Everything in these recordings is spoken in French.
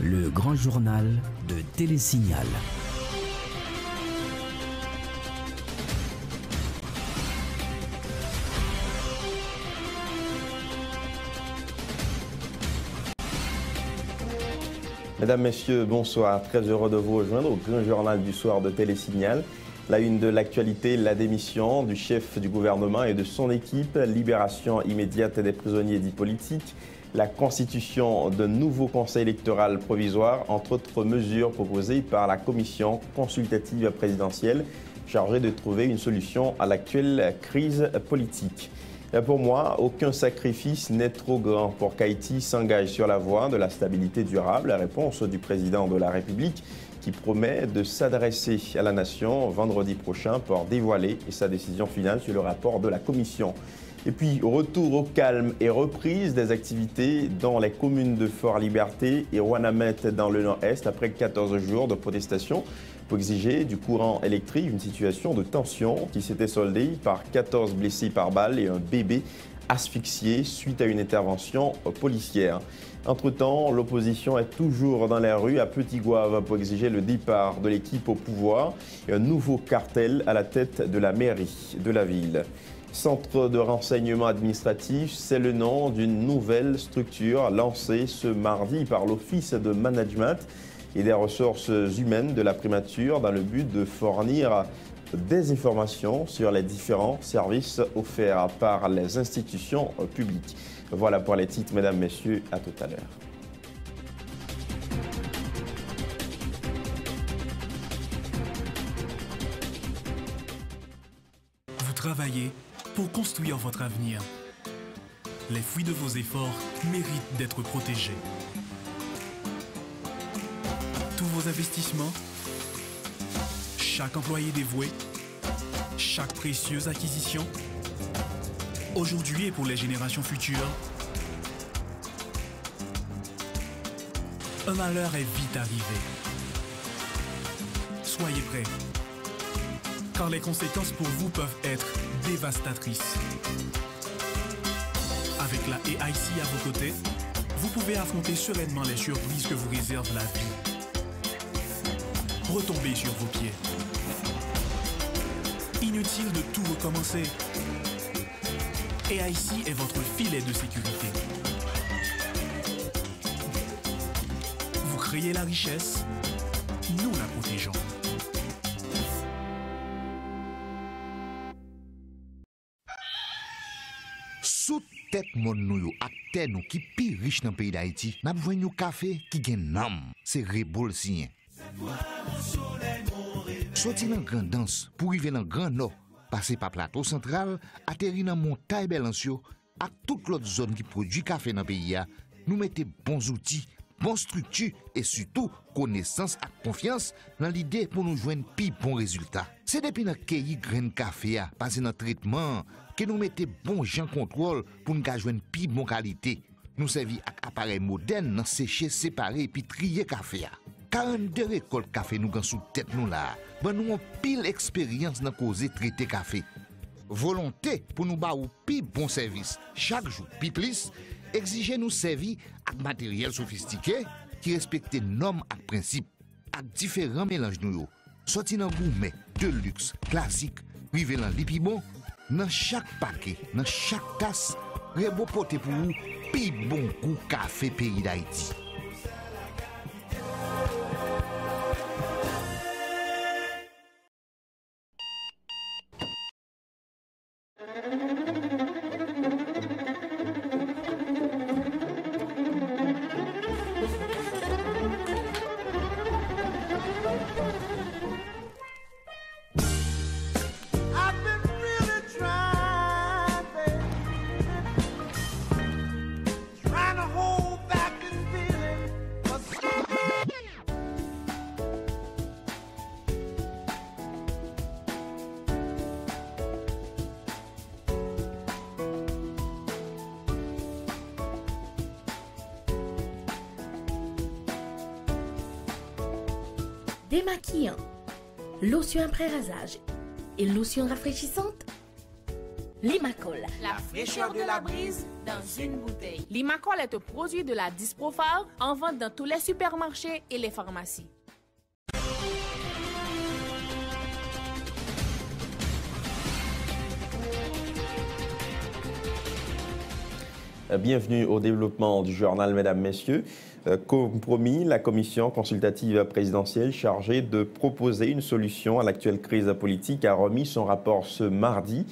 le grand journal de Télésignal. Mesdames, Messieurs, bonsoir. Très heureux de vous rejoindre au grand journal du soir de Télésignal. La une de l'actualité, la démission du chef du gouvernement et de son équipe, libération immédiate des prisonniers dits politiques, la constitution d'un nouveau conseil électoral provisoire, entre autres mesures proposées par la commission consultative présidentielle chargée de trouver une solution à l'actuelle crise politique. Pour moi, aucun sacrifice n'est trop grand pour qu'Haïti s'engage sur la voie de la stabilité durable. La réponse du président de la République qui promet de s'adresser à la nation vendredi prochain pour dévoiler sa décision finale sur le rapport de la commission. Et puis, retour au calme et reprise des activités dans les communes de Fort-Liberté et Ouanamet dans le nord-est après 14 jours de protestation pour exiger du courant électrique, une situation de tension qui s'était soldée par 14 blessés par balle et un bébé asphyxié suite à une intervention policière. Entre-temps, l'opposition est toujours dans les rues à Petit-Gouave pour exiger le départ de l'équipe au pouvoir et un nouveau cartel à la tête de la mairie de la ville. Centre de renseignement administratif, c'est le nom d'une nouvelle structure lancée ce mardi par l'Office de management et des ressources humaines de la primature dans le but de fournir des informations sur les différents services offerts par les institutions publiques. Voilà pour les titres, mesdames, messieurs, à tout à l'heure. Vous travaillez pour construire votre avenir. Les fruits de vos efforts méritent d'être protégés. Tous vos investissements, chaque employé dévoué, chaque précieuse acquisition, aujourd'hui et pour les générations futures, un malheur est vite arrivé. Soyez prêts, car les conséquences pour vous peuvent être dévastatrices. Avec la AIC à vos côtés, vous pouvez affronter sereinement les surprises que vous réserve la vie. Retombez sur vos pieds. Inutile de tout recommencer. AIC est votre filet de sécurité. Vous créez la richesse, nous la protégeons. Sous tête mon nou ak terre nou qui pi riche dans le pays d'Haïti, n'a besoin de café qui gen nam, c'est Rebol sien. Sorti dans Grand Danse pour arriver dans Grand Nord, passer par plateau central, atterrir dans montagne Belancio, à toute l'autre zone qui produit café dans le pays, nous mettons bons outils, bonne structure et surtout connaissance et confiance dans l'idée pour nous joindre plus bons résultats. C'est depuis notre cueilli grain café, passer dans le traitement, que nous mettons bon gens contrôle pour nous joindre plus bonne qualité. Nous servons avec appareil moderne dans sécher, séparer et puis trier café. 42 récoltes café nous gagnons sous tête nous là. Ben nous avons pile expérience dans causer traiter café. Volonté pour nous ba ou pi bon service. Chaque jour pi plus, exiger nous servir avec matériel sophistiqué qui respecte normes et principes avec différents mélanges nous. Sorti dans gourmet, de luxe, classique, rivé dans lipibon, dans chaque paquet, dans chaque tasse, Rebo pote pour vous pi bon goût café pays d'Haïti. Démaquillant, lotion après rasage et lotion rafraîchissante. Limacol. La fraîcheur de la brise dans une bouteille. Limacol est un produit de la Disprofar en vente dans tous les supermarchés et les pharmacies. Bienvenue au développement du journal, mesdames, messieurs. Comme promis, la commission consultative présidentielle chargée de proposer une solution à l'actuelle crise politique a remis son rapport ce mardi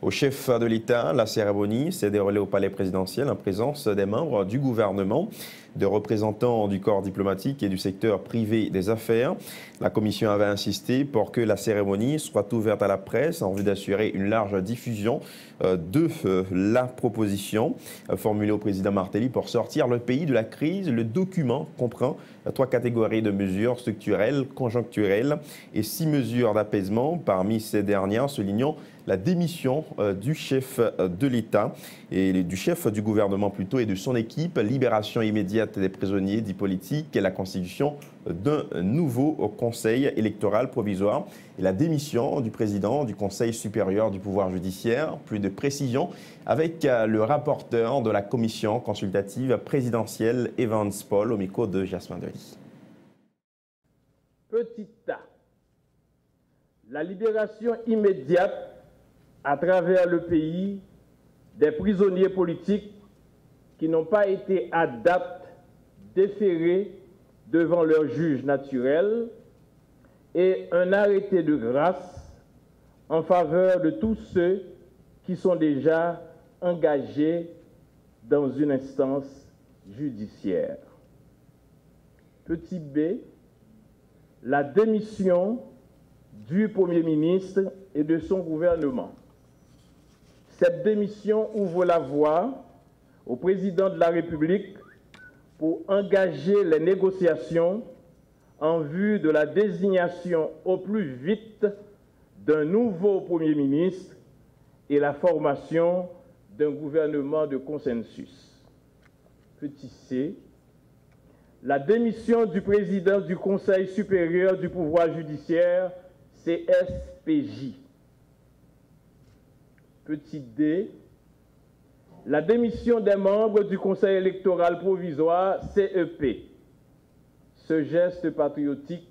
au chef de l'État. La cérémonie s'est déroulée au palais présidentiel en présence des membres du gouvernement, de représentants du corps diplomatique et du secteur privé des affaires. La commission avait insisté pour que la cérémonie soit ouverte à la presse en vue d'assurer une large diffusion de la proposition formulée au président Martelly pour sortir le pays de la crise. Le document comprend 3 catégories de mesures structurelles, conjoncturelles et 6 mesures d'apaisement. Parmi ces dernières, soulignons la démission du chef de l'État et du chef du gouvernement plutôt et de son équipe, libération immédiate des prisonniers dits politiques et la constitution d'un nouveau conseil électoral provisoire et la démission du président du Conseil supérieur du pouvoir judiciaire. Plus de précisions avec le rapporteur de la commission consultative présidentielle, Evans Paul, au micro de Jasmin Delis. Petit A, la libération immédiate à travers le pays des prisonniers politiques qui n'ont pas été à date déférés devant leur juge naturel et un arrêté de grâce en faveur de tous ceux qui sont déjà engagés dans une instance judiciaire. Petit B, la démission du Premier ministre et de son gouvernement. Cette démission ouvre la voie au président de la République pour engager les négociations en vue de la désignation au plus vite d'un nouveau Premier ministre et la formation d'un gouvernement de consensus. Petit C, la démission du président du Conseil supérieur du pouvoir judiciaire, CSPJ. Petit D, la démission des membres du Conseil électoral provisoire, CEP. Ce geste patriotique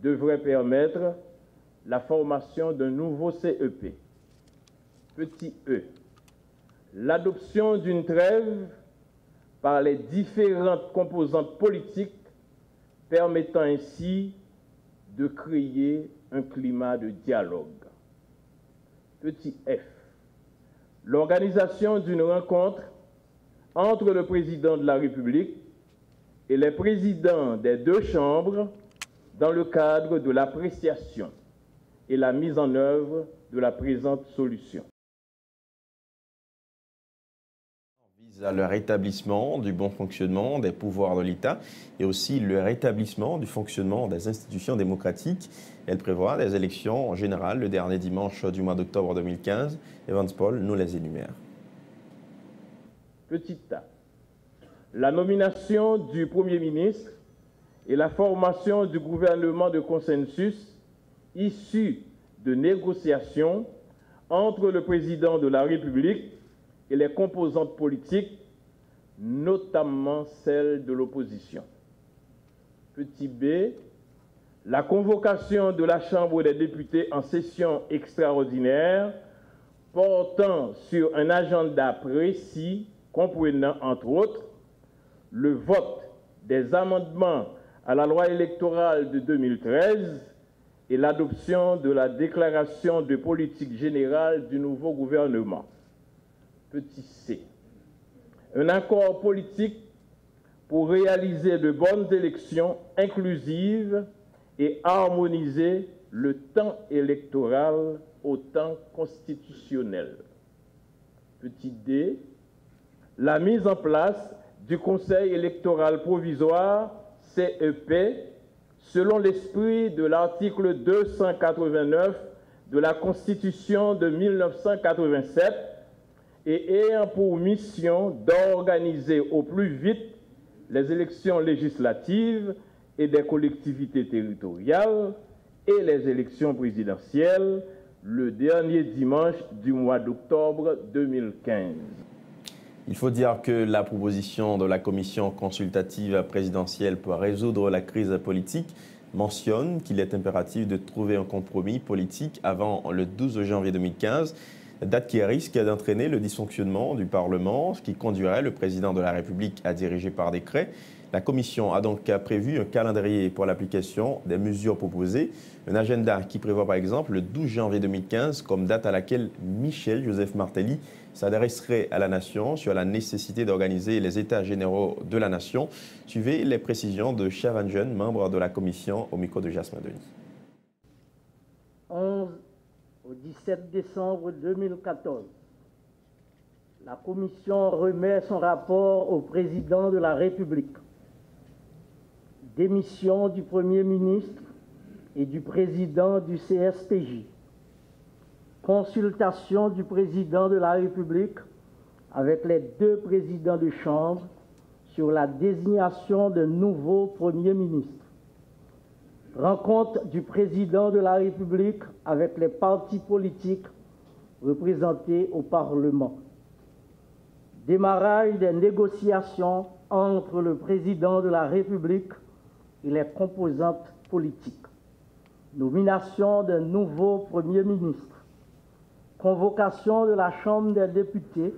devrait permettre la formation d'un nouveau CEP. Petit E, l'adoption d'une trêve par les différentes composantes politiques permettant ainsi de créer un climat de dialogue. Petit F, l'organisation d'une rencontre entre le président de la République et les présidents des 2 chambres dans le cadre de l'appréciation et la mise en œuvre de la présente solution. À le rétablissement du bon fonctionnement des pouvoirs de l'État et aussi le rétablissement du fonctionnement des institutions démocratiques. Elle prévoit des élections générales le dernier dimanche du mois d'octobre 2015. Evans Paul nous les énumère. Petit A, la nomination du Premier ministre et la formation du gouvernement de consensus issu de négociations entre le président de la République et les composantes politiques, notamment celles de l'opposition. Petit B, la convocation de la Chambre des députés en session extraordinaire portant sur un agenda précis comprenant, entre autres, le vote des amendements à la loi électorale de 2013 et l'adoption de la déclaration de politique générale du nouveau gouvernement. Petit C, un accord politique pour réaliser de bonnes élections inclusives et harmoniser le temps électoral au temps constitutionnel. Petit D, la mise en place du Conseil électoral provisoire, CEP, selon l'esprit de l'article 289 de la Constitution de 1987, et ayant pour mission d'organiser au plus vite les élections législatives et des collectivités territoriales et les élections présidentielles le dernier dimanche du mois d'octobre 2015. Il faut dire que la proposition de la commission consultative présidentielle pour résoudre la crise politique mentionne qu'il est impératif de trouver un compromis politique avant le 12 janvier 2015, date qui risque d'entraîner le dysfonctionnement du Parlement, ce qui conduirait le président de la République à diriger par décret. La Commission a donc prévu un calendrier pour l'application des mesures proposées, un agenda qui prévoit par exemple le 12 janvier 2015 comme date à laquelle Michel-Joseph Martelly s'adresserait à la Nation sur la nécessité d'organiser les États généraux de la Nation. Suivez les précisions de Chavan Jeune, membre de la Commission, au micro de Jasmin Denis. 11 au 17 décembre 2014, la Commission remet son rapport au Président de la République. Démission du Premier ministre et du Président du CSPJ. Consultation du Président de la République avec les deux présidents de Chambre sur la désignation d'un nouveau Premier ministre. Rencontre du Président de la République avec les partis politiques représentés au Parlement. Démarrage des négociations entre le Président de la République et les composantes politiques. Nomination d'un nouveau Premier ministre. Convocation de la Chambre des députés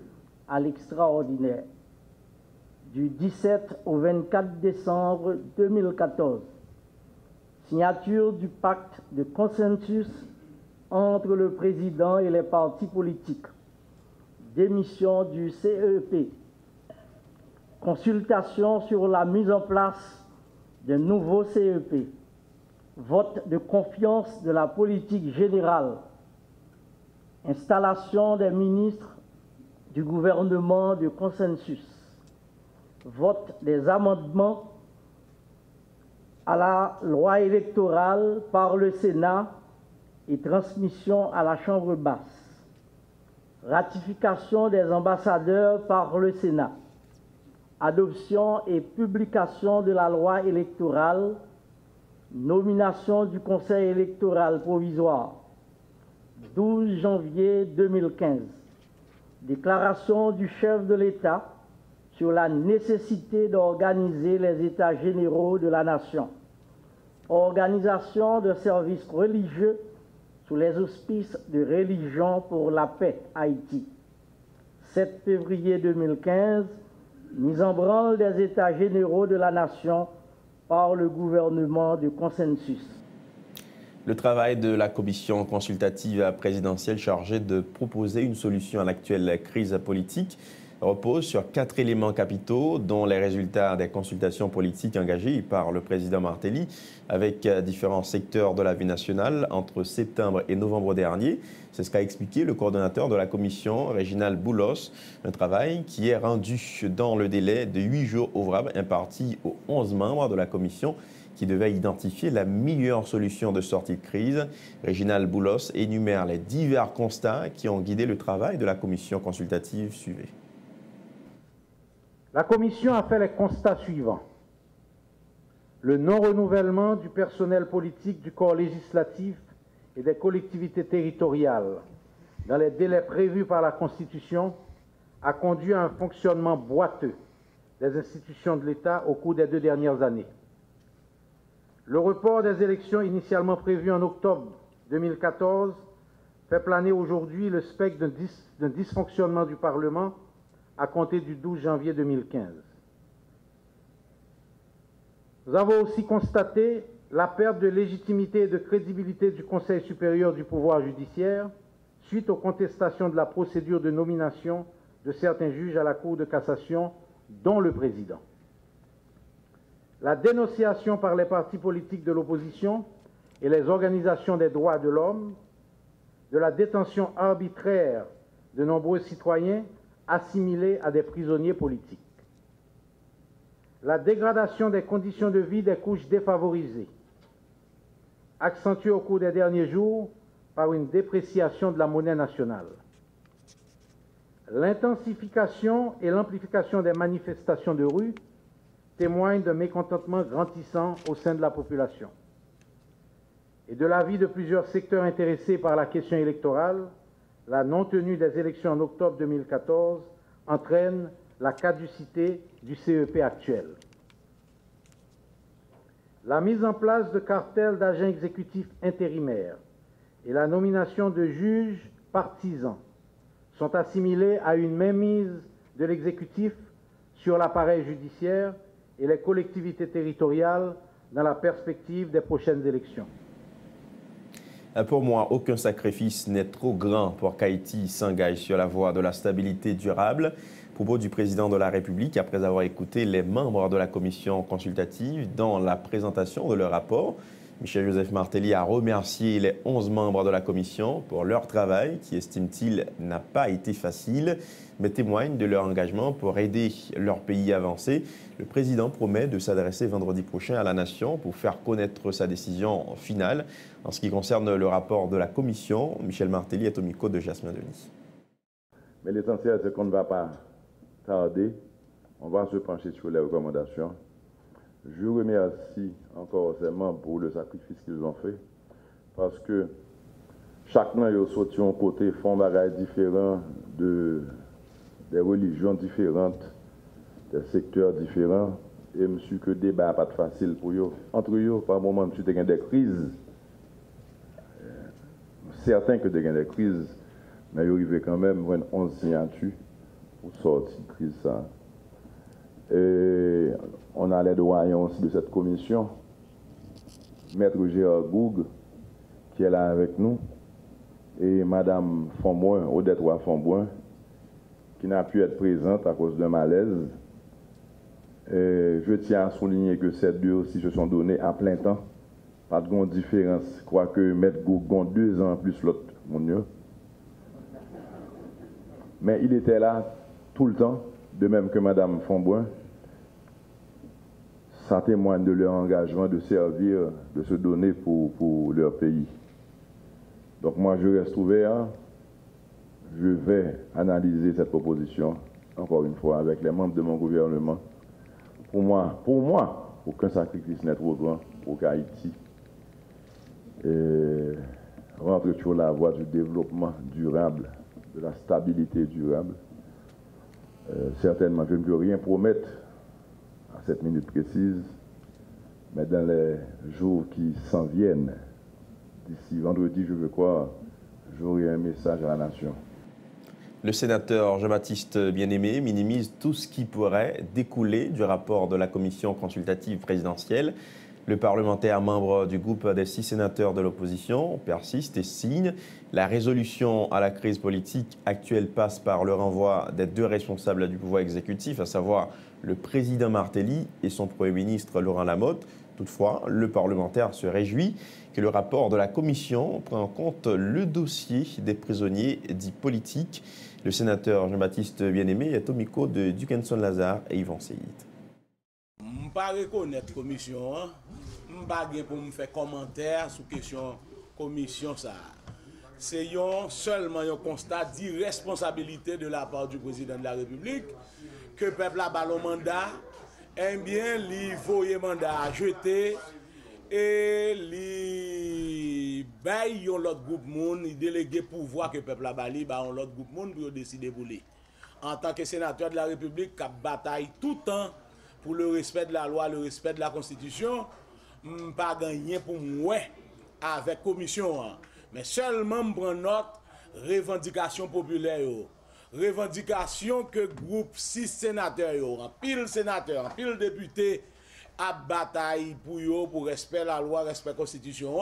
à l'extraordinaire. Du 17 au 24 décembre 2014. Signature du pacte de consensus entre le Président et les partis politiques. Démission du CEP. Consultation sur la mise en place d'un nouveau CEP. Vote de confiance de la politique générale. Installation des ministres du gouvernement de consensus. Vote des amendements à la loi électorale par le Sénat et transmission à la Chambre basse. Ratification des ambassadeurs par le Sénat. Adoption et publication de la loi électorale. Nomination du Conseil électoral provisoire. 12 janvier 2015. Déclaration du chef de l'État sur la nécessité d'organiser les États généraux de la Nation. Organisation de services religieux sous les auspices de Religion pour la paix, Haïti. 7 février 2015, mise en branle des États généraux de la Nation par le gouvernement de consensus. Le travail de la commission consultative présidentielle chargée de proposer une solution à l'actuelle crise politique repose sur 4 éléments capitaux, dont les résultats des consultations politiques engagées par le président Martelly avec différents secteurs de la vie nationale entre septembre et novembre dernier. C'est ce qu'a expliqué le coordonnateur de la commission, Réginald Boulos, un travail qui est rendu dans le délai de 8 jours ouvrables imparti aux 11 membres de la commission qui devait identifier la meilleure solution de sortie de crise. Réginald Boulos énumère les divers constats qui ont guidé le travail de la commission consultative. Suivez. La commission a fait les constats suivants. Le non-renouvellement du personnel politique du corps législatif et des collectivités territoriales dans les délais prévus par la Constitution a conduit à un fonctionnement boiteux des institutions de l'État au cours des 2 dernières années. Le report des élections initialement prévues en octobre 2014 fait planer aujourd'hui le spectre d'un dysfonctionnement du Parlement à compter du 12 janvier 2015. Nous avons aussi constaté la perte de légitimité et de crédibilité du Conseil supérieur du pouvoir judiciaire suite aux contestations de la procédure de nomination de certains juges à la Cour de cassation, dont le président. La dénonciation par les partis politiques de l'opposition et les organisations des droits de l'homme de la détention arbitraire de nombreux citoyens assimilés à des prisonniers politiques. La dégradation des conditions de vie des couches défavorisées, accentuée au cours des derniers jours par une dépréciation de la monnaie nationale. L'intensification et l'amplification des manifestations de rue témoignent d'un mécontentement grandissant au sein de la population. et de l'avis de plusieurs secteurs intéressés par la question électorale, la non-tenue des élections en octobre 2014 entraîne la caducité du CEP actuel. La mise en place de cartels d'agents exécutifs intérimaires et la nomination de juges partisans sont assimilés à une mainmise de l'exécutif sur l'appareil judiciaire et les collectivités territoriales dans la perspective des prochaines élections. Pour moi, aucun sacrifice n'est trop grand pour qu'Haïti s'engage sur la voie de la stabilité durable. Propos du président de la République après avoir écouté les membres de la commission consultative dans la présentation de leur rapport. Michel-Joseph Martelly a remercié les 11 membres de la commission pour leur travail qui, estime-t-il, n'a pas été facile, mais témoigne de leur engagement pour aider leur pays à avancer. Le président promet de s'adresser vendredi prochain à la nation pour faire connaître sa décision finale. En ce qui concerne le rapport de la commission, Michel Martelly est au micro de Jasmin Denis. Mais l'essentiel, c'est qu'on ne va pas tarder. On va se pencher sur les recommandations. Je remercie encore ces membres pour le sacrifice qu'ils ont fait, parce que chacun est sorti un côté, font bagages différents, des religions différentes, des secteurs différents, et monsieur que le débat n'est pas facile pour eux. Entre eux, par moment, monsieur, il y a des crises. Certains que il y a des crises, mais ils arrivent quand même à 11 signatures pour sortir de crise. Ça. Et on a les doyens aussi de cette commission, Maître Gérard Goug, qui est là avec nous, et Madame Fonboin, Odette Roy Fonboin, qui n'a pu être présente à cause d'un malaise. Et je tiens à souligner que ces deux aussi se sont donnés à plein temps. Pas de grande différence. Je crois que Maître Goug a 2 ans plus l'autre, mon Dieu. Mais il était là tout le temps, de même que Madame Fonboin. Ça témoigne de leur engagement de servir, de se donner pour leur pays. Donc moi, je reste ouvert. Je vais analyser cette proposition, encore une fois, avec les membres de mon gouvernement. Pour moi, aucun sacrifice n'est trop grand pour qu'Haïti rentre sur la voie du développement durable, de la stabilité durable. Certainement, je ne peux rien promettre à cette minute précise, mais dans les jours qui s'en viennent, d'ici vendredi, je veux croire, j'aurai un message à la nation. Le sénateur Jean-Baptiste Bien-Aimé minimise tout ce qui pourrait découler du rapport de la commission consultative présidentielle. Le parlementaire membre du groupe des 6 sénateurs de l'opposition persiste et signe. La résolution à la crise politique actuelle passe par le renvoi des 2 responsables du pouvoir exécutif, à savoir le président Martelly et son Premier ministre Laurent Lamotte. Toutefois, le parlementaire se réjouit que le rapport de la commission prenne en compte le dossier des prisonniers dits politiques. Le sénateur Jean-Baptiste Bien-Aimé est au micro de Dukenson Lazare et Yvan Seyid. Je ne peux pas reconnaître la commission. Je ne peux pas faire commentaire sur la question de la commission. C'est seulement un constat d'irresponsabilité de la part du président de la République que le peuple a ballon mandat, eh bien, il faut le mandat à jeter et il baille l'autre groupe monde, il délégue pouvoir que le peuple a bali, l'autre groupe monde pour décider pour lui. En tant que sénateur de la République, qui bataille tout le temps pour le respect de la loi, le respect de la Constitution, je ne pas gagner pour moi avec la commission. Mais seulement je prends note revendication populaire. Revendication que le groupe 6 sénateurs, en pile sénateurs, en pile députés, a bataille pour respect la loi, respect la Constitution.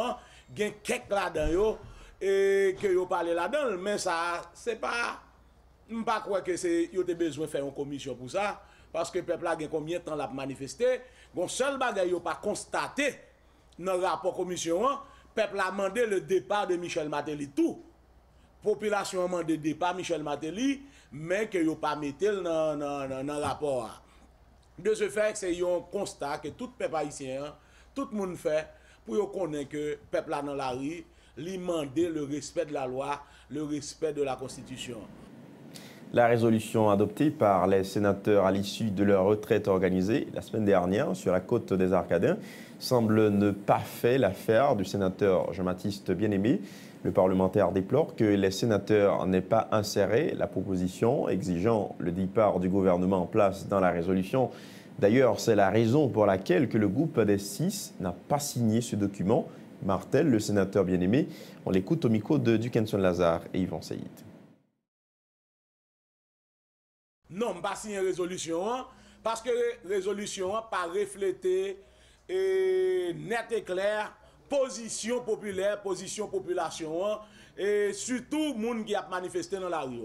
Il y a quelques là-dedans et que vous parlez là-dedans, mais ça, c'est pas. Je ne crois pas que c'est besoin de faire une commission pour ça, parce que le peuple a combien de temps l'a manifesté. Le seul bagage n'a pas constaté dans le rapport commission, le peuple a demandé le départ de Michel Martelly. Tout. La population a demandé le départ de Michel Martelly, mais que n'a pas mis dans le rapport. De ce fait, c'est un constat que tout peuple haïtien, tout le monde fait pour connaître que le peuple a dans la rue, lui demander le respect de la loi, le respect de la Constitution. La résolution adoptée par les sénateurs à l'issue de leur retraite organisée la semaine dernière sur la côte des Arcadiens semble ne pas faire l'affaire du sénateur Jean-Baptiste Bien-Aimé. Le parlementaire déplore que les sénateurs n'aient pas inséré la proposition exigeant le départ du gouvernement en place dans la résolution. D'ailleurs, c'est la raison pour laquelle que le groupe des 6 n'a pas signé ce document. Martel, le sénateur Bien-Aimé, on l'écoute au micro de Dukenson Lazare et Yvan Saïd. Non, je n'ai pas signé résolution parce que la résolution n'a pas reflété net et clair position populaire, position population et surtout les gens qui ont manifesté dans la rue.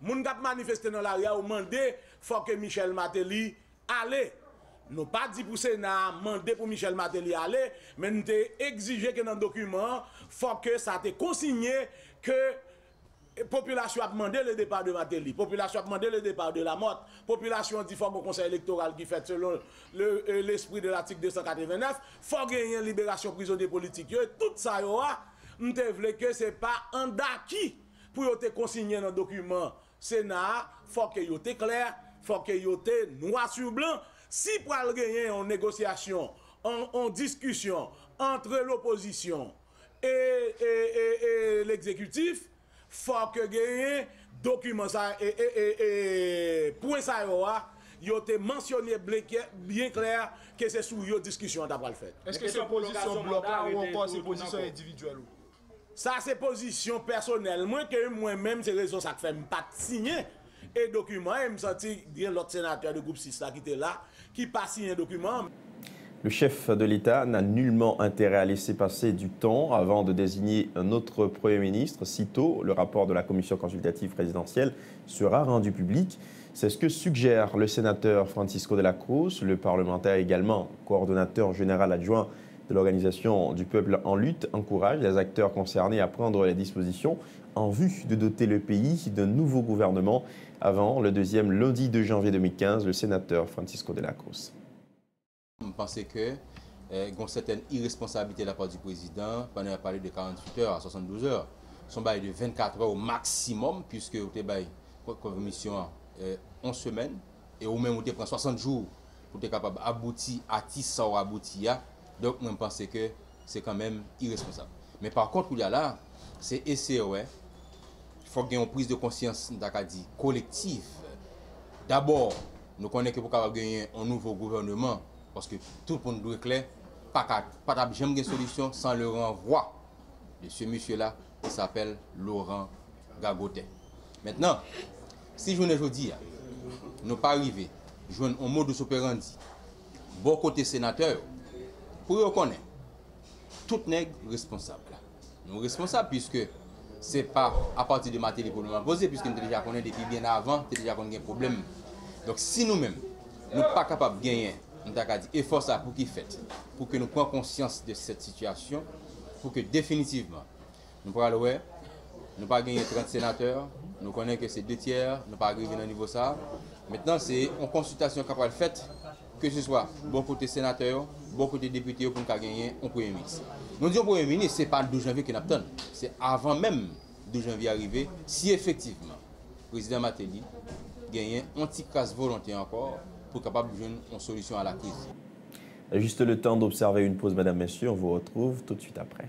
Les gens qui ont manifesté dans la rue ont demandé faut que Michel Martelly aille. Nous pas dit pour le Sénat demandé pour Michel Martelly aller, mais nous avons exigé que dans le document, faut que ça ait consigné que la population a demandé le départ de Martelly, la population a demandé le départ de Lamotte, la population dit qu'il faut un conseil électoral qui fait selon l'esprit de l'article 289, il faut gagner une libération prisonniers politiques. Tout ça, nous voulons que ce n'est pas un d'acquis pour te consigner dans le document Sénat, il faut que soit clair, il faut que soit noir sur blanc. Si pour gagner en négociation, en discussion entre l'opposition et l'exécutif, il faut que gagner document ça et point ça il a mentionné bien clair que c'est sur la discussion d'après le fait. Est-ce que c'est position bloquée ou encore c'est position individuelle? Ça c'est position personnelle. Moi-même c'est raison ça que fait pas signer et document et me senti bien l'autre sénateur du groupe 6 là qui était là qui pas signé un document. Le chef de l'État n'a nullement intérêt à laisser passer du temps avant de désigner un autre Premier ministre. Sitôt, le rapport de la commission consultative présidentielle sera rendu public. C'est ce que suggère le sénateur Francisco de la Cruz, le parlementaire également coordonnateur général adjoint de l'Organisation du peuple en lutte, encourage les acteurs concernés à prendre les dispositions en vue de doter le pays d'un nouveau gouvernement avant le deuxième lundi de janvier 2015, le sénateur Francisco de la Cruz. Je pense que il y a une certaine irresponsabilité de la part du président pendant la parler de 48 heures à 72 heures. Son bail de 24 heures au maximum, puisque vous avez une commission 11 semaines, et ou même vous avez 60 jours pour être capable d'aboutir à qui ça aura abouti. Donc, je pense que c'est quand même irresponsable. Mais par contre, il y a là, c'est essayer, il faut qu'il y ait une prise de conscience collective. D'abord, nous connaissons que pour gagner un nouveau gouvernement, parce que tout le monde doit être clair, pas de jamais de solution sans le renvoi de ce monsieur-là qui s'appelle Laurent Gagotet. Maintenant, si je ne dis, nous pas arriver, jouer un modus operandi, bon côté sénateur, pour reconnaître, tout nègre responsable. Nous responsables puisque ce n'est pas à partir de Martelly pour nous poser, puisque nous déjà connaissons depuis bien avant, nous déjà connaissons des problèmes. Donc si nous-mêmes, nous ne sommes pas capables de gagner, nous avons dit effort ça pour qu'il fait, pour que nous prenions conscience de cette situation, pour que définitivement, nous pourrons nous ne pas gagner 30 sénateurs, nous connaissons que c'est 2 tiers, nous ne pas arriver à un niveau ça. Maintenant, c'est une consultation qui va faite, que ce soit bon côté sénateur, bon côté député pour nous gagner un Premier ministre. Nous disons Premier ministre, ce n'est pas le 12 janvier que nous attendons, c'est avant même 12 janvier arrivé, si effectivement, le président Martelly gagne un petit casse volonté encore pour capable de donner une solution à la crise. Juste le temps d'observer une pause, mesdames, messieurs, on vous retrouve tout de suite après.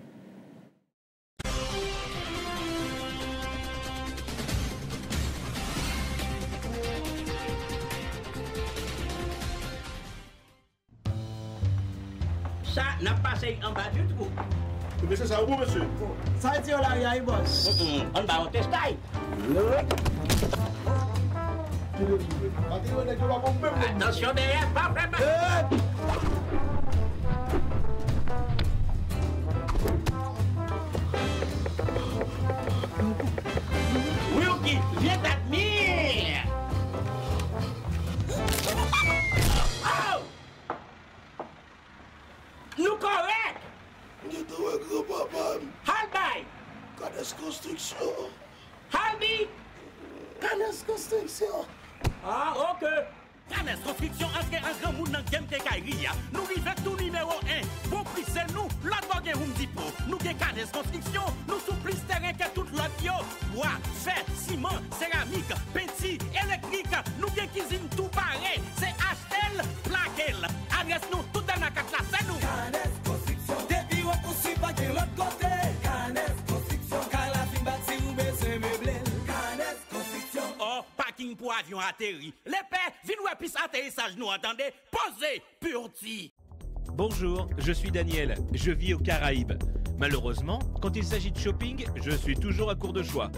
Ça n'a pas passé en bas du tout. Mais c'est ça, où, monsieur? Ça a été là, il y a une bosse. On va en tester. Attention derrière, pas vraiment. Wilkie, viens t'admire. Oh! Nous correct. Halbay. Canes Construction. Halbi. Canes Construction. Ah, ok. Canes Construction, entre un grand monde dans game de Kairia. Nous vivons tout numéro 1. Bon prix, c'est nous. L'autre gagne Home Depot. Nous gagne Canes Construction. Nous sous plus terrain que toute l'autre yo. Bois, fer, ciment, céramique, peinture bien cuisine tout pareil. C'est achetel, plaquel. Adresse nous tout dans la carte là, c'est nous. Canes Construction. Depuis on poursuit pas de l'autre côté. Canes Construction. Car la fin bâti ou besoin meublé. Canes Construction. Oh, parking pour avion atterri. Les pères, viens ouais piste atterrissage nous entendez. Posez, purti. Bonjour, je suis Daniel, je vis aux Caraïbes. Malheureusement, quand il s'agit de shopping, je suis toujours à court de choix.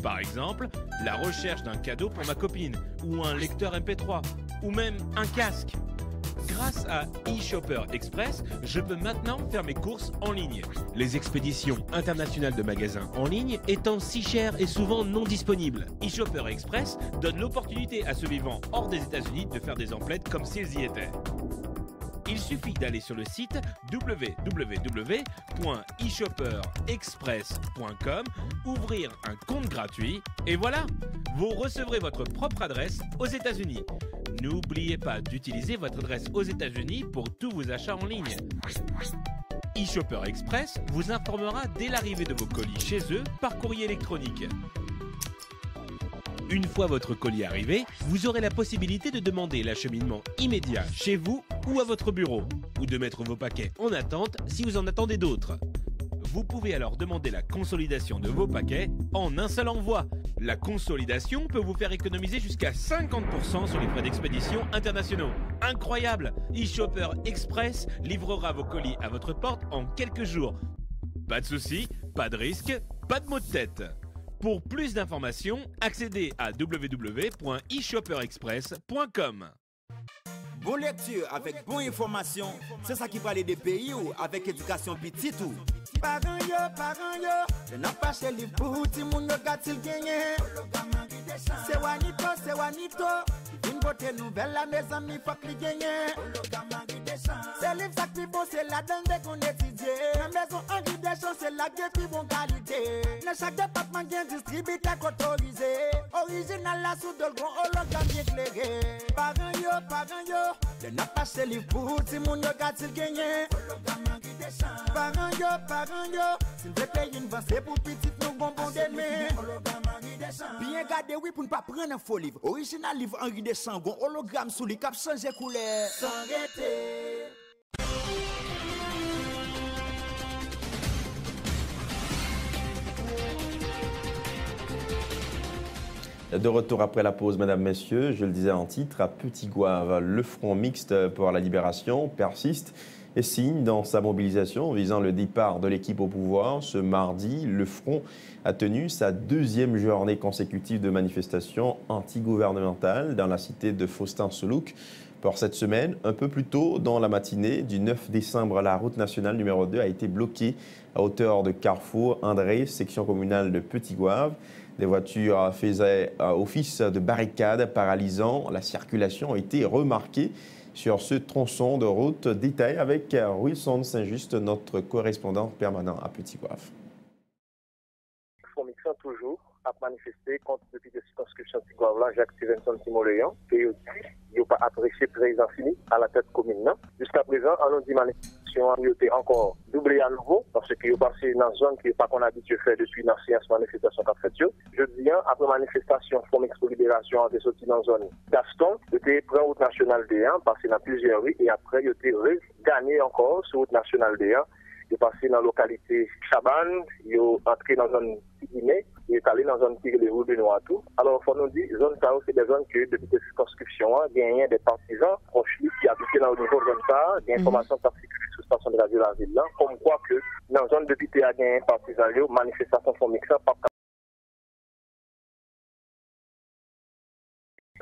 Par exemple, la recherche d'un cadeau pour ma copine, ou un lecteur MP3, ou même un casque. Grâce à eShopper Express, je peux maintenant faire mes courses en ligne. Les expéditions internationales de magasins en ligne étant si chères et souvent non disponibles, eShopper Express donne l'opportunité à ceux vivant hors des États-Unis de faire des emplettes comme s'ils y étaient. Il suffit d'aller sur le site www.eshopperexpress.com, ouvrir un compte gratuit et voilà, vous recevrez votre propre adresse aux États-Unis. N'oubliez pas d'utiliser votre adresse aux États-Unis pour tous vos achats en ligne. eShopper Express vous informera dès l'arrivée de vos colis chez eux par courrier électronique. Une fois votre colis arrivé, vous aurez la possibilité de demander l'acheminement immédiat chez vous ou à votre bureau, ou de mettre vos paquets en attente si vous en attendez d'autres. Vous pouvez alors demander la consolidation de vos paquets en un seul envoi. La consolidation peut vous faire économiser jusqu'à 50% sur les frais d'expédition internationaux. Incroyable! eShopper Express livrera vos colis à votre porte en quelques jours. Pas de soucis, pas de risque, pas de maux de tête. Pour plus d'informations, accédez à www.eshopperexpress.com. Bonne lecture avec bonne information, c'est ça qui parle des pays ou avec éducation petite ou. Parents yo, je n'ai pas chez les bouts, si mon yo gâtil gagné. C'est Wanito, une beauté nouvelle, la maison mi faut que gagné. C'est livre ça qui bon, c'est la donne qu'on étudie. La maison Henri Deschamps, c'est la guerre qui bonne qualité. Dans chaque département, il y a un distributeur autorisé. Original la sous de gros hologramme éclairé. Parents yo, je n'ai pas chez les bouts, si mon yo gâtil gagné. Parents yo, si vous payez une vente, c'est pour petite nous bonbons d'aimer. Bien gardé, oui, pour ne pas prendre un faux livre. Original livre Henri Deschamps, gon hologramme sous les caps changé couleur. Sans arrêter. De retour après la pause, mesdames, messieurs, je le disais en titre, à Petit-Goâve, le front mixte pour la libération persiste et signe dans sa mobilisation visant le départ de l'équipe au pouvoir. Ce mardi, le front a tenu sa deuxième journée consécutive de manifestation anti-gouvernementale dans la cité de Faustin-Soulouque. Pour cette semaine, un peu plus tôt dans la matinée du 9 décembre, la route nationale numéro 2 a été bloquée à hauteur de Carrefour André, section communale de Petit-Goâve. Des voitures faisaient office de barricades paralysant la circulation ont été remarquées sur ce tronçon de route. Détail avec Wilson Saint-Just, notre correspondant permanent à Petit-Goâve. Front mixte toujours à manifester contre depuis la circonscription de Petit-Goâve, Jacques Stevenson Timoléon, et aussi, il n'a pas apprécié président fini à la tête commune. Jusqu'à présent, on a dit manifestation a été encore doublée à nouveau, parce qu'il est passé dans une zone qui n'est pas qu'on a habitué faire depuis la séance manifestation qu'a fait. Je dis, après manifestation, Front mixte pour libération, on est sorti dans la zone Gaston, il était pris en route nationale D1, passé dans plusieurs rues, et après, il était gagné encore sur route nationale D1. Il est passé dans la localité Chaban, il est entré dans une Guinée, il est allé dans une zone de route de Noatou. Alors, il faut nous dire, zone ça, c'est des zones que, depuis des circonscriptions, il y a des partisans proches qui habitent dans le niveau de zone ça, des informations particulières sur la station de radio de la ville, comme quoi que dans la zone de député, il y a des partisans, manifestation sont mixées,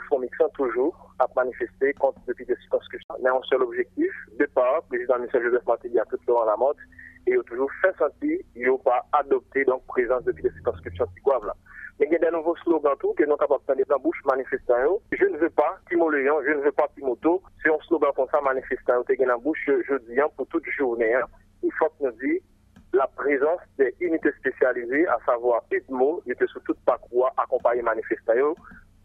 Front mixte toujours à manifester contre depuis des circonscriptions. Mais un seul objectif, de part, le président Michel Joseph Martelly a tout le temps à la mode, et il a toujours fait sentir qu'il n'a pas adopté donc présence depuis des circonscriptions qui doivent. Mais il y a des nouveaux slogans tout que nous sommes capables de mettre en bouche manifestants. Je ne veux pas Timoléon, je ne veux pas Timoto. C'est un slogan comme ça manifestant qui est en bouche jeudi pour toute journée. Il faut que nous disions la présence des unités spécialisées, à savoir UDMO, qui étaient sur toute parcours accompagner manifestants.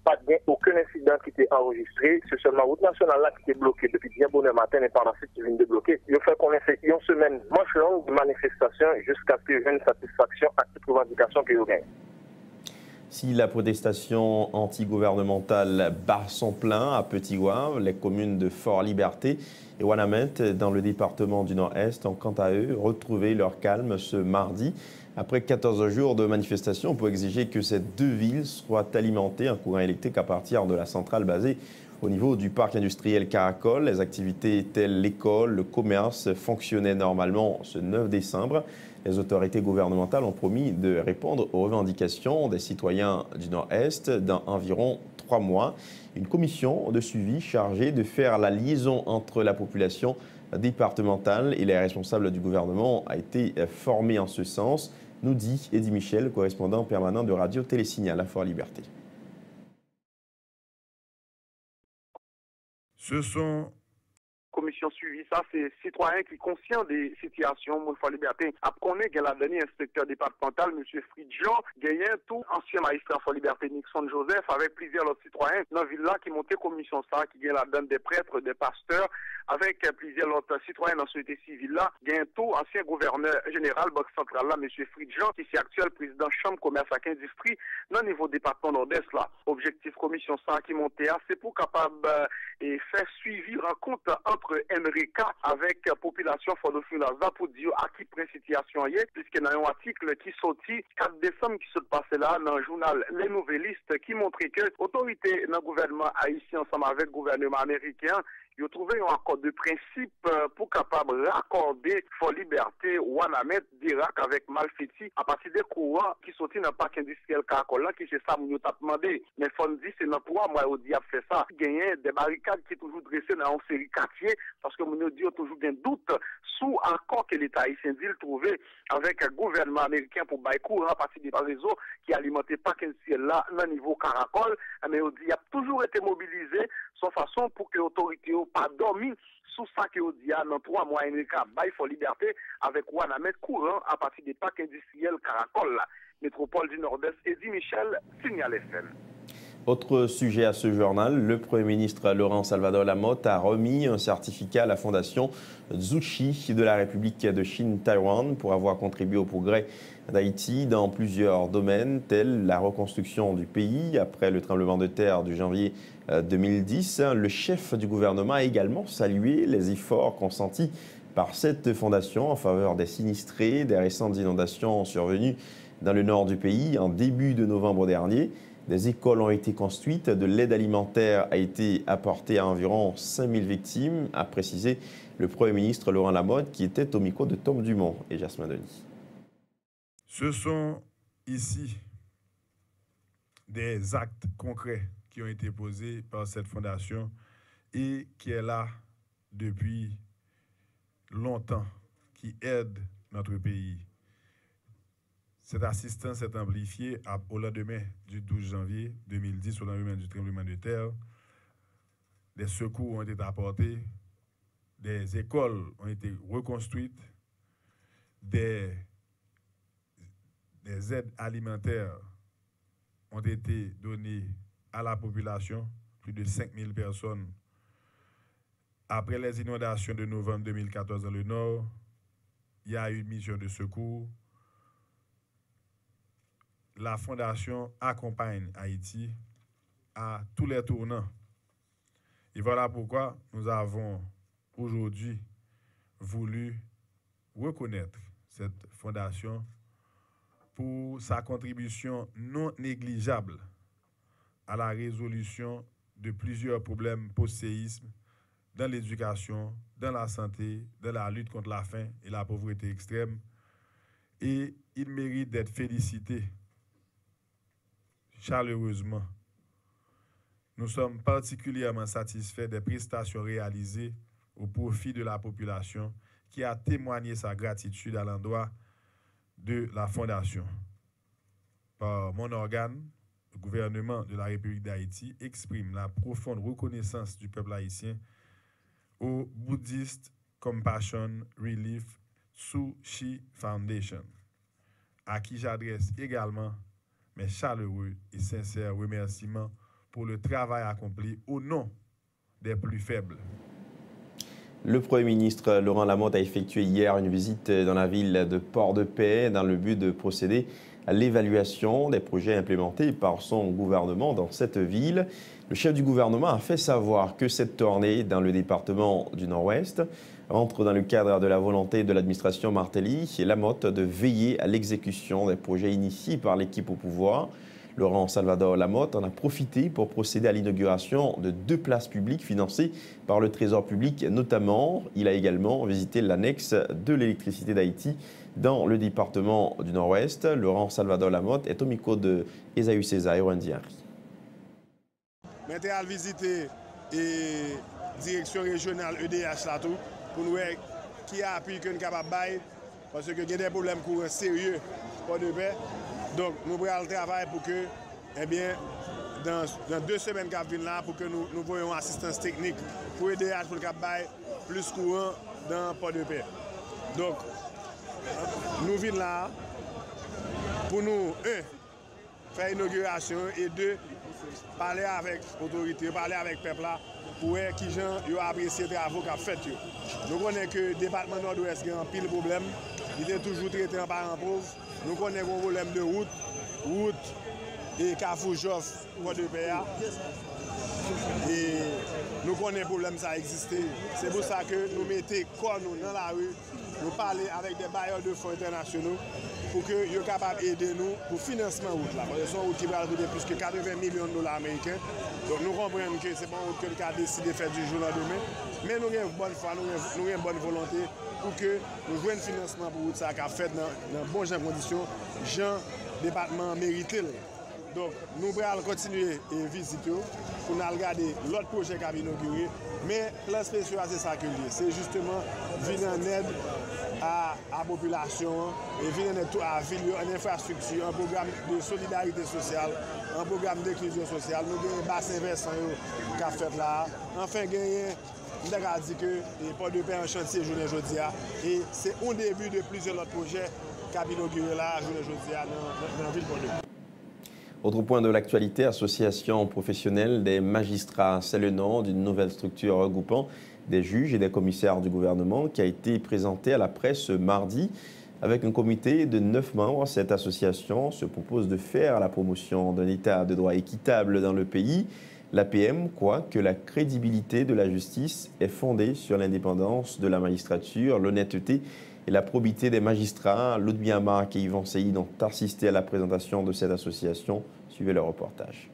Pas bien aucun incident qui était enregistré. C'est seulement la route nationale là qui était bloquée depuis bien bon matin et par la suite qui vient de bloquer. Il fait qu'on ait fait une semaine manche longue de manifestation jusqu'à ce qu'il y ait une satisfaction à toute revendication qu'il y a. Si la protestation anti-gouvernementale bat son plein à Petit-Goâve, les communes de Fort-Liberté et Ouanamène, dans le département du Nord-Est, ont quant à eux retrouvé leur calme ce mardi. Après 14 jours de manifestation pour exiger que ces deux villes soient alimentées en courant électrique à partir de la centrale basée au niveau du parc industriel Caracol. Les activités telles l'école, le commerce fonctionnaient normalement ce 9 décembre. Les autorités gouvernementales ont promis de répondre aux revendications des citoyens du Nord-Est dans environ 3 mois. Une commission de suivi chargée de faire la liaison entre la population départementale et les responsables du gouvernement a été formée en ce sens, nous dit Eddy Michel, correspondant permanent de Radio Télésignal à Fort-Liberté. Ce sont commission suivi ça, c'est citoyens qui conscient des situations, mon Fort Liberté. Après qu'on est, la dernière inspecteur départemental, M. Fridjean, gagné tout ancien magistrat Fort Liberté, Nixon Joseph, avec plusieurs autres citoyens dans la ville-là qui montaient commission ça, qui gagne la donne des prêtres, des pasteurs, avec plusieurs autres citoyens dans la société civile-là, gagne tout ancien gouverneur général, Banque centrale là, M. Fridjean, qui est actuel président Chambre, Commerce et Industrie, dans le niveau département Nord-Est là. Objectif commission ça qui montait, c'est pour capable et faire suivi rencontre entre Enrica avec population Fort-de-Fulaza pour dire à qui prend situation hier, puisque dans un article qui sorti 4 décembre qui se passait là dans le journal Les Nouvellistes qui montrait que l'autorité dans le gouvernement haïtien ensemble avec le gouvernement américain ils ont trouvé un accord de principe pour capable raccorder Fort Liberté, Ouanamène, d'Irak avec Malfetti à partir des courants qui sont dans le parc industriel Caracola, qui c'est ça, nous avons demandé. Mais faut dire, c'est dans 3 mois, on dit a fait ça. Gagner des barricades qui sont toujours dressées dans une série quartier, parce que nous disons toujours un doute sous accord que l'État haïtien dit le trouver avec le gouvernement américain pour bailler courant à partir des réseaux qui alimentent le parc industriel là, dans le niveau Caracol. Mais on dit, il a toujours été mobilisé, sans façon pour que l'autorité pas dormi sous ça que on dit dans 3 mois Enrica bail Fort Liberté avec Ouanamène courant à partir des parcs industriels Caracol, métropole du Nord-Est. Eddy Michel, Signal FM. Autre sujet à ce journal, le Premier ministre Laurent Salvador Lamotte a remis un certificat à la fondation Tzu-Chi de la République de Chine Taïwan pour avoir contribué au progrès d'Haïti dans plusieurs domaines tels la reconstruction du pays après le tremblement de terre du janvier 2010. Le chef du gouvernement a également salué les efforts consentis par cette fondation en faveur des sinistrés des récentes inondations survenues dans le nord du pays en début de novembre dernier. Des écoles ont été construites, de l'aide alimentaire a été apportée à environ 5000 victimes, a précisé le Premier ministre Laurent Lamotte qui était au micro de Tom Dumont et Jasmin Denis. Ce sont ici des actes concrets qui ont été posés par cette fondation et qui est là depuis longtemps, qui aide notre pays. Cette assistance est amplifiée au lendemain du 12 janvier 2010, au lendemain du tremblement de terre. Des secours ont été apportés, des écoles ont été reconstruites, des aides alimentaires ont été données à la population, plus de 5000 personnes. Après les inondations de novembre 2014 dans le Nord, il y a eu une mission de secours. La Fondation accompagne Haïti à tous les tournants. Et voilà pourquoi nous avons aujourd'hui voulu reconnaître cette fondation pour sa contribution non négligeable à la résolution de plusieurs problèmes post-séisme dans l'éducation, dans la santé, dans la lutte contre la faim et la pauvreté extrême. Et il mérite d'être félicité chaleureusement. Nous sommes particulièrement satisfaits des prestations réalisées au profit de la population qui a témoigné sa gratitude à l'endroit de la Fondation. Par mon organe, le gouvernement de la République d'Haïti exprime la profonde reconnaissance du peuple haïtien au Buddhist Compassion Relief Tzu-Chi Foundation, à qui j'adresse également mes chaleureux et sincères remerciements pour le travail accompli au nom des plus faibles. Le Premier ministre Laurent Lamotte a effectué hier une visite dans la ville de Port-de-Paix dans le but de procéder l'évaluation des projets implémentés par son gouvernement dans cette ville. Le chef du gouvernement a fait savoir que cette tournée dans le département du Nord-Ouest entre dans le cadre de la volonté de l'administration Martelly et Lamotte de veiller à l'exécution des projets initiés par l'équipe au pouvoir. Laurent Salvador Lamotte en a profité pour procéder à l'inauguration de 2 places publiques financées par le Trésor public notamment. Il a également visité l'annexe de l'électricité d'Haïti dans le département du Nord-Ouest. Laurent Salvador Lamotte est au micro de Esaü César et Wendy Henry. Maintenant, à visiter la direction régionale EDH là tout pour nous voir qui a appris que nous sommes capables de faire parce que il y a des problèmes courants sérieux pour de paix. Donc nous allons travailler pour que, eh bien, dans 2 semaines qui viennent là, pour que nous voyons assistance technique pour EDH pour le cap plus courant dans Port de Paix. Donc nous venons là pour nous, 1, faire l'inauguration et 2, parler avec l'autorité, parler avec le peuple là, pour voir qui gens ont apprécié les travaux qu'a fait. Nous connaissons que le département nord-ouest a un pile de problèmes. Il est toujours traité en parent pauvre. Nous connaissons un problème de route et Carrefour-Joff, Port de Paix. Et nous connaissons le problème ça existe. C'est pour ça que nous mettons corps dans la rue, nous parlons avec des bailleurs de fonds internationaux pour qu'ils soient capables d'aider nous pour le financement de la route. Parce que c'est une route qui va coûter plus que 80 millions de dollars américains. Donc nous comprenons que ce n'est pas une route que le cas décidé de faire du jour au lendemain. Mais nous avons une bonne foi, nous avons une bonne volonté pour que nous jouions un financement pour route ça qui a fait dans de bonnes conditions, gens département mérité. Donc nous allons continuer et visiter pour nous regarder l'autre projet qui a été inauguré. Mais plan spécial, c'est ça que c'est justement venir en aide à la population et venir en aide à la ville, en infrastructure, un programme de solidarité sociale, un programme d'inclusion sociale. Nous avons un bassin versant qui a fait là. Enfin, nous avons dit que le Port de Paix en chantier journée aujourd'hui. Et c'est un début de plusieurs autres projets qui a été inauguré là journée aujourd'hui dans la ville de Port de Paix. Autre point de l'actualité, association professionnelle des magistrats. C'est le nom d'une nouvelle structure regroupant des juges et des commissaires du gouvernement qui a été présentée à la presse ce mardi. Avec un comité de 9 membres, cette association se propose de faire la promotion d'un état de droit équitable dans le pays. L'APM croit que la crédibilité de la justice est fondée sur l'indépendance de la magistrature, l'honnêteté et la probité des magistrats. Ludmilla Amark et Yvan Seïd ont assisté à la présentation de cette association. Suivez le reportage.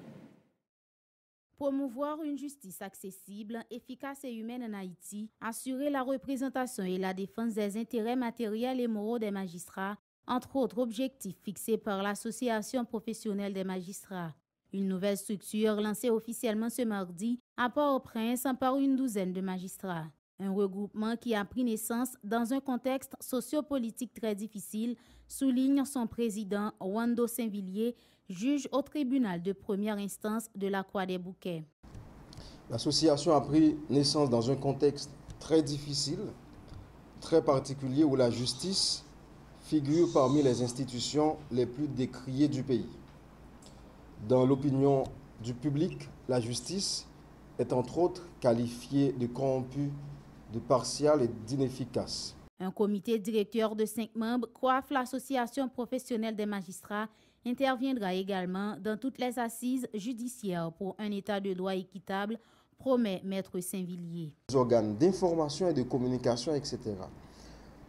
Promouvoir une justice accessible, efficace et humaine en Haïti, assurer la représentation et la défense des intérêts matériels et moraux des magistrats, entre autres objectifs fixés par l'Association professionnelle des magistrats. Une nouvelle structure lancée officiellement ce mardi à Port-au-Prince par une douzaine de magistrats. Un regroupement qui a pris naissance dans un contexte sociopolitique très difficile, souligne son président Wando Saint-Villiers, juge au tribunal de première instance de la Croix des Bouquets. L'association a pris naissance dans un contexte très difficile, très particulier où la justice figure parmi les institutions les plus décriées du pays. Dans l'opinion du public, la justice est entre autres qualifiée de corrompue, de partiale et d'inefficace. Un comité directeur de 5 membres, coiffe l'association professionnelle des magistrats, interviendra également dans toutes les assises judiciaires pour un état de droit équitable, promet Maître Saint-Villiers. Les organes d'information et de communication, etc.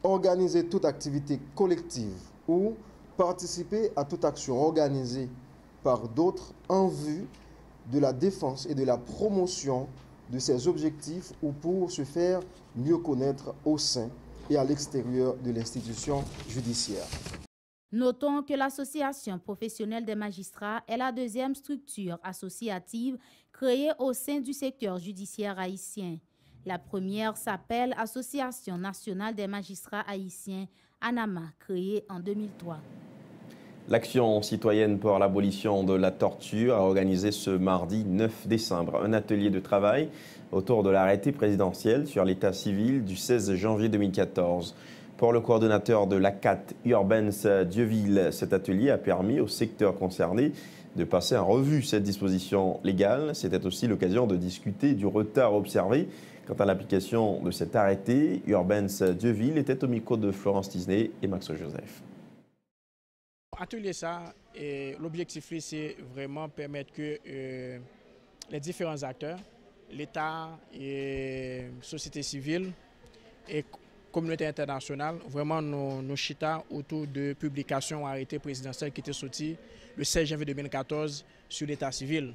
Organiser toute activité collective ou participer à toute action organisée par d'autres en vue de la défense et de la promotion de ses objectifs ou pour se faire mieux connaître au sein et à l'extérieur de l'institution judiciaire. Notons que l'Association professionnelle des magistrats est la deuxième structure associative créée au sein du secteur judiciaire haïtien. La première s'appelle Association nationale des magistrats haïtiens, ANAMA, créée en 2003. L'Action citoyenne pour l'abolition de la torture a organisé ce mardi 9 décembre un atelier de travail autour de l'arrêté présidentiel sur l'état civil du 16 janvier 2014. Pour le coordonnateur de l'ACAT, Urbens Dieuville, cet atelier a permis au secteur concerné de passer en revue cette disposition légale. C'était aussi l'occasion de discuter du retard observé quant à l'application de cet arrêté. Urbens Dieuville était au micro de Florence Tisnet et Max Joseph. Atelier ça, l'objectif c'est vraiment permettre que les différents acteurs, l'État et société civile et communauté internationale, vraiment nous chita autour de publications arrêtés présidentielles qui étaient sorties le 16 janvier 2014 sur l'état civil.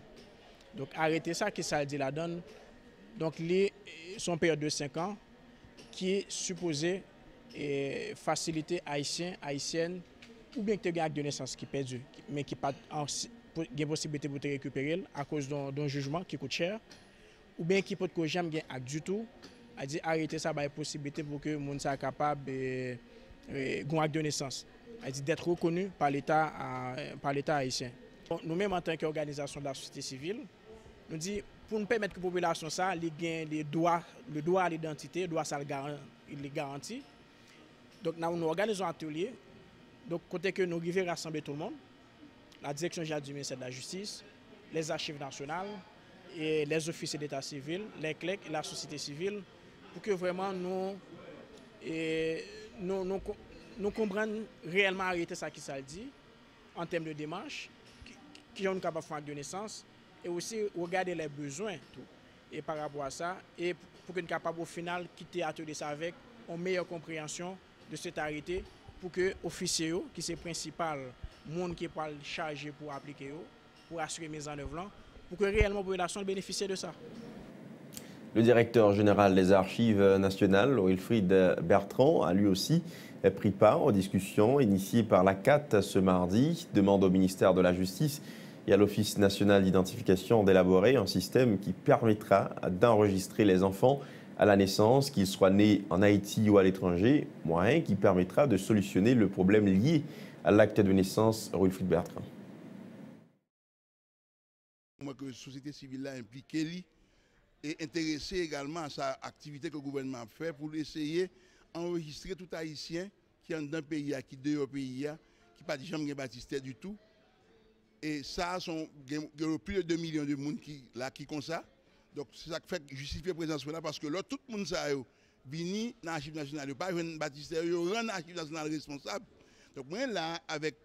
Donc arrêter ça qui ça dit la donne. Donc son période de 5 ans qui est supposé faciliter haïtiennes ou bien que tu as un acte de naissance qui est perdu, mais qui n'a pas de possibilité pour te récupérer à cause d'un jugement qui coûte cher, ou bien qui peut que jamais un acte du tout, à dire arrêter ça, il y a une possibilité pour que le monde soit capable de un acte de naissance, d'être reconnu par l'État haïtien. Nous-mêmes, en tant qu'organisation de la société civile, nous disons pour nous permettre que la population ait le droit à l'identité, le droit à la garantie. Donc nous organisons un atelier. Donc, côté que nous arrivons à rassembler tout le monde, la direction générale du ministère de la Justice, les archives nationales, et les officiers d'état civil, les CLEC et la société civile, pour que vraiment nous comprenions réellement arrêter ça qui ça dit, en termes de démarche, qui sont capables de faire de naissance, et aussi regarder les besoins. Tout. Et par rapport à ça, et pour que nous soyons capables au final quitter l'atelier ça avec une meilleure compréhension de cet arrêté, pour que les officiers, qui sont les principaux monde qui est chargé pour appliquer, pour assurer mise en œuvre, pour que réellement la population bénéficie de ça. Le directeur général des Archives nationales, Wilfried Bertrand, a lui aussi pris part aux discussions initiées par la CAT ce mardi, demande au ministère de la Justice et à l'Office national d'identification d'élaborer un système qui permettra d'enregistrer les enfants à la naissance, qu'ils soient nés en Haïti ou à l'étranger, moyen qui permettra de solutionner le problème lié à l'acte de naissance. Wilfried Bertrand. Moi, que la société civile là impliquée et intéressée également à sa activité que le gouvernement fait pour essayer d'enregistrer tout Haïtien qui est dans un pays, qui est dans un pays, qui n'a pas jamais baptisé du tout. Et ça, il y a plus de 2 millions de monde qui font ça. Donc, c'est ça qui fait justifier la présence là, parce que là, tout le monde vient dans l'archive nationale, pas un baptistère, il rend l'archive nationale responsable. Donc, moi, là, avec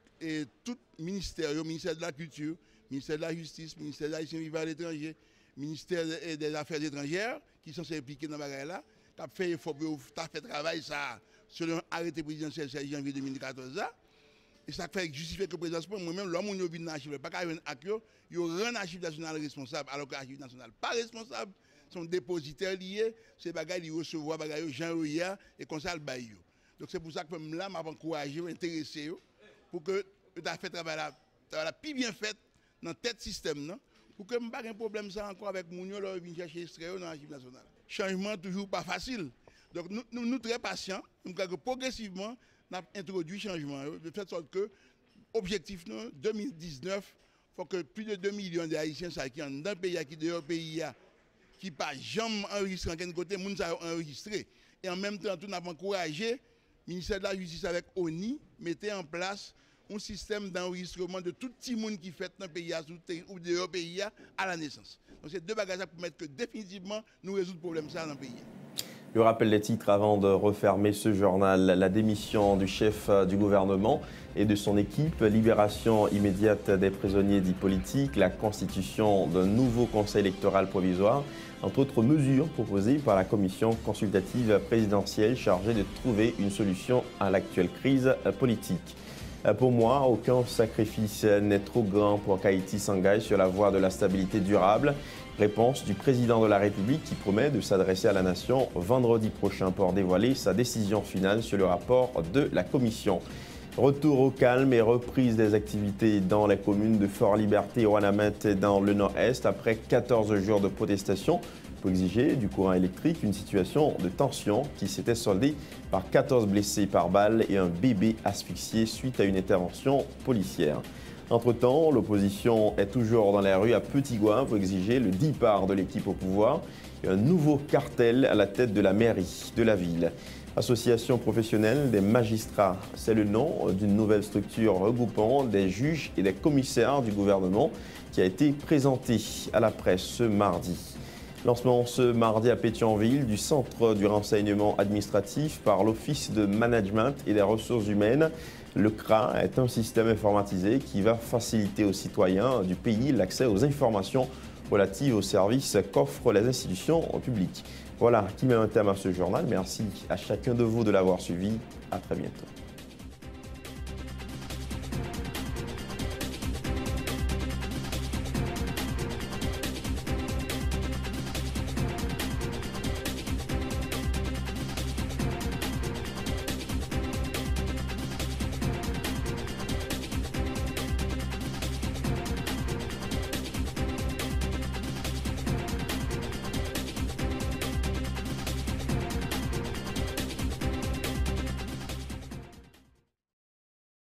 tout ministère de la Culture, ministère de la Justice, ministère de l'Haïtien vivant à l'étranger, ministère des Affaires étrangères, qui sont impliqués dans ce bagage-là, qui a fait effort pour faire travail ça, selon l'arrêté présidentiel 16 janvier 2014. Et ça fait justifier que le président, moi-même, l'homme qui vient dans l'archive, pas qu'à un acte, il rend l'archive nationale responsable, alors que l'archive nationale pas responsable, sont dépositaires liés, ces bagages, ils recevront des bagages, Jean Roya, et comme ça, le bail. Donc c'est pour ça que là, je encouragé, intéressé, pour que tu aies fait travail là, plus bien fait dans le tête système, pour que je n'ai pas de problème ça encore avec mon yo, là, venir chercher extrait dans l'archive nationale. Changement toujours pas facile. Donc nous sommes très patients, nous que progressivement, nous avons introduit changement, de fait sorte que objectif 2019, il faut que plus de 2 millions d'Haïtiens qui sont dans le pays, qui sont dans le pays, qui ne sont pas jamais enregistrés en quelque côté, nous avons enregistré. Et en même temps, nous avons encouragé le ministère de la Justice avec ONI, mettait en place un système d'enregistrement de tout petit monde qui fait dans le pays ou dans le pays à la naissance. Donc c'est deux bagages pour mettre que définitivement nous résoudre le problème ça dans le pays. Le rappel des titres avant de refermer ce journal. La démission du chef du gouvernement et de son équipe, libération immédiate des prisonniers dits politiques, la constitution d'un nouveau conseil électoral provisoire, entre autres mesures proposées par la commission consultative présidentielle chargée de trouver une solution à l'actuelle crise politique. Pour moi, aucun sacrifice n'est trop grand pour qu'Haïti s'engage sur la voie de la stabilité durable. Réponse du président de la République qui promet de s'adresser à la nation vendredi prochain pour dévoiler sa décision finale sur le rapport de la commission. Retour au calme et reprise des activités dans les communes de Fort-Liberté et Ouanaminthe dans le nord-est après 14 jours de protestation pour exiger du courant électrique, une situation de tension qui s'était soldée par 14 blessés par balle et un bébé asphyxié suite à une intervention policière. Entre-temps, l'opposition est toujours dans les rues à Petit-Gouin pour exiger le départ de l'équipe au pouvoir et un nouveau cartel à la tête de la mairie de la ville. Association professionnelle des magistrats, c'est le nom d'une nouvelle structure regroupant des juges et des commissaires du gouvernement qui a été présentée à la presse ce mardi. Lancement ce mardi à Pétionville du Centre du renseignement administratif par l'Office de management et des ressources humaines. Le CRA est un système informatisé qui va faciliter aux citoyens du pays l'accès aux informations relatives aux services qu'offrent les institutions publiques. Voilà qui met un thème à ce journal. Merci à chacun de vous de l'avoir suivi. À très bientôt.